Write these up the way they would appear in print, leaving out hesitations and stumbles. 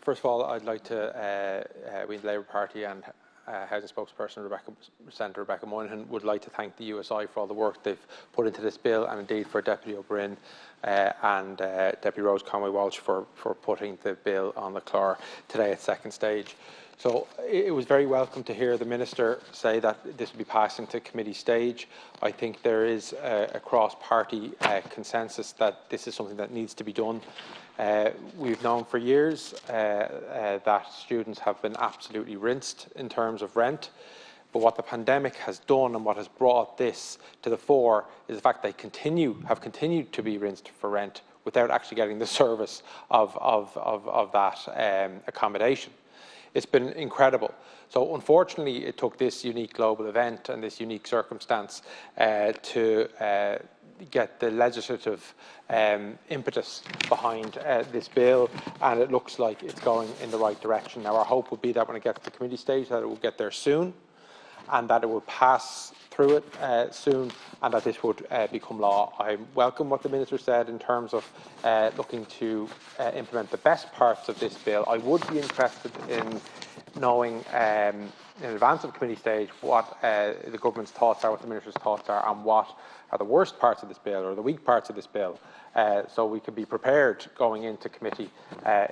First of all, I'd like to, we the Labour Party and Housing spokesperson Senator Rebecca Moynihan would like to thank the USI for all the work they've put into this bill, and indeed for Deputy O'Brien and Deputy Rose Conway-Walsh for putting the bill on the clár today at second stage. So it was very welcome to hear the Minister say that this will be passed into committee stage. I think there is a cross-party consensus that this is something that needs to be done. We've known for years that students have been absolutely rinsed in terms of rent, but what the pandemic has done and what has brought this to the fore is the fact they have continued to be rinsed for rent without actually getting the service of that accommodation. It's been incredible. So unfortunately, it took this unique global event and this unique circumstance to get the legislative impetus behind this bill, and it looks like it's going in the right direction. Now, our hope would be that when it gets to the committee stage, that it will get there soon, and that it will pass through it soon, and that this would become law. I welcome what the Minister said in terms of looking to implement the best parts of this bill. I would be interested in knowing in advance of committee stage what the government's thoughts are, what the Minister's thoughts are, and what are the worst parts of this bill or the weak parts of this bill, so we can be prepared going into committee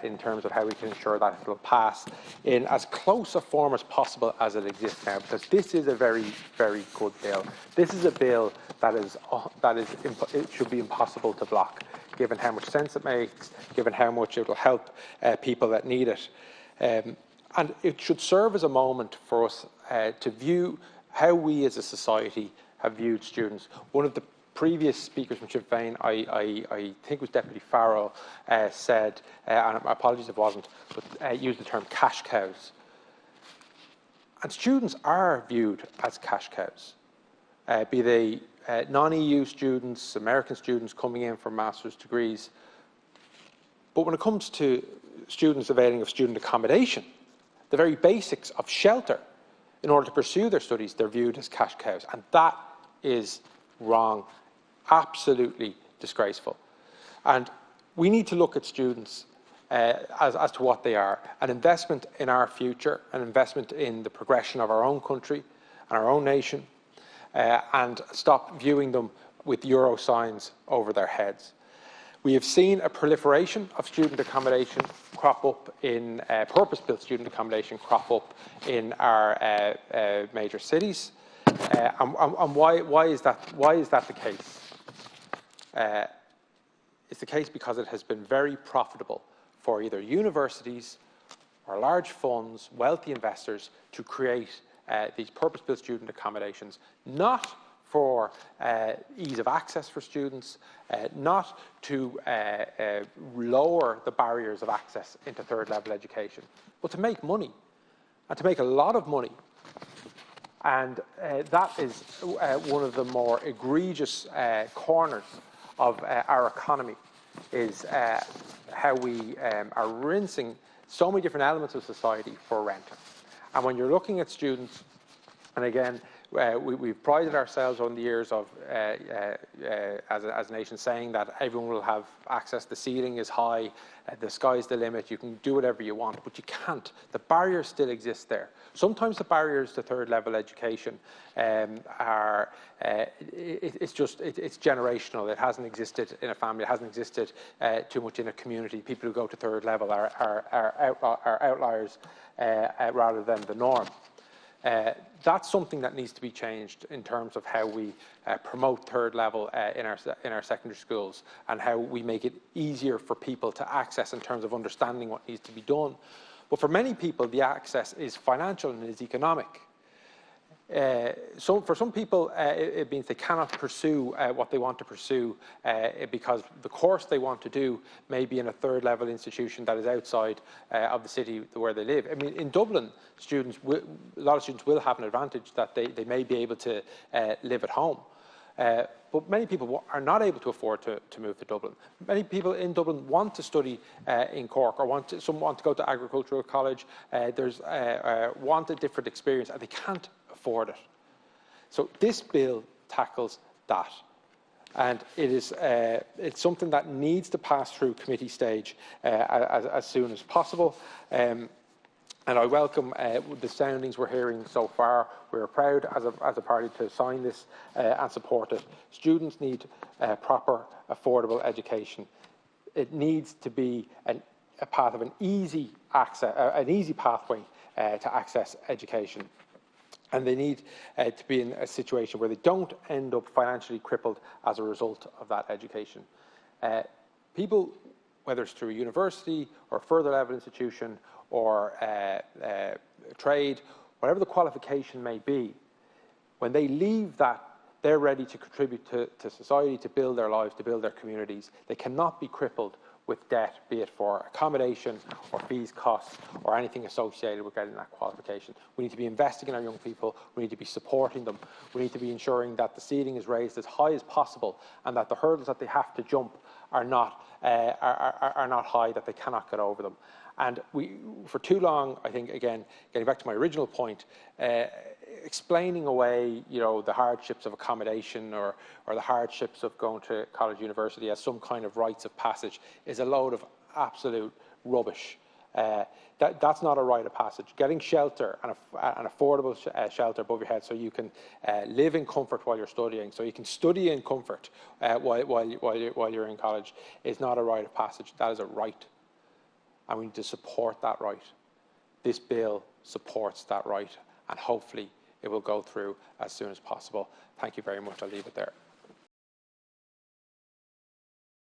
in terms of how we can ensure that it will pass in as close a form as possible as it exists now, because this is a very, very good bill. This is a bill that it should be impossible to block, given how much sense it makes, given how much it will help people that need it. And it should serve as a moment for us to view how we as a society have viewed students. One of the previous speakers from Sinn Féin, I think it was Deputy Farrell, said, and apologies if it wasn't, but used the term cash cows. And students are viewed as cash cows, be they non-EU students, American students coming in for master's degrees. But when it comes to students availing of student accommodation, the very basics of shelter in order to pursue their studies, they're viewed as cash cows. And that is wrong, absolutely disgraceful. And we need to look at students as to what they are: an investment in our future, an investment in the progression of our own country and our own nation, and stop viewing them with euro signs over their heads. We have seen a proliferation of student accommodation crop up in purpose-built student accommodation crop up in our major cities. And why is that the case? It's the case because it has been very profitable for either universities or large funds, wealthy investors, to create these purpose-built student accommodations, not for ease of access for students, not to lower the barriers of access into third-level education, but to make money, and to make a lot of money. And that is one of the more egregious corners of our economy, is how we are rinsing so many different elements of society for rent. And when you're looking at students, and again, we've prided ourselves on the years of, as a nation, saying that everyone will have access, the ceiling is high, the sky's the limit, you can do whatever you want, but you can't. The barriers still exist there. Sometimes the barriers to third-level education it's generational. It hasn't existed in a family, it hasn't existed too much in a community. People who go to third level are outliers rather than the norm. That's something that needs to be changed in terms of how we promote third level in our secondary schools, and how we make it easier for people to access in terms of understanding what needs to be done. But for many people, the access is financial and is economic. So for some people, it means they cannot pursue what they want to pursue because the course they want to do may be in a third-level institution that is outside of the city where they live. I mean, in Dublin, a lot of students will have an advantage that they may be able to live at home. But many people are not able to afford to move to Dublin. Many people in Dublin want to study in Cork, or some want to go to agricultural college. Want a different experience, and they can't afford it. So this bill tackles that. And it's something that needs to pass through committee stage as soon as possible. And I welcome the soundings we're hearing so far. We're proud as a party to sign this and support it. Students need proper, affordable education. It needs to be a path of an easy pathway to access education. And they need to be in a situation where they don't end up financially crippled as a result of that education. People, whether it's through a university or further level institution or trade, whatever the qualification may be, when they leave that, they're ready to contribute to society, to build their lives, to build their communities. They cannot be crippled with debt, be it for accommodation or fees, costs, or anything associated with getting that qualification. We need to be investing in our young people. We need to be supporting them. We need to be ensuring that the ceiling is raised as high as possible and that the hurdles that they have to jump are not high, that they cannot get over them. And for too long, I think, again, getting back to my original point, explaining away, the hardships of accommodation or the hardships of going to college, university as some kind of rites of passage is a load of absolute rubbish. That's not a rite of passage. Getting shelter and an affordable shelter above your head so you can live in comfort while you're studying, so you can study in comfort while you're in college, is not a rite of passage. That is a right. And we need to support that right. This bill supports that right, and hopefully it will go through as soon as possible. Thank you very much. I'll leave it there.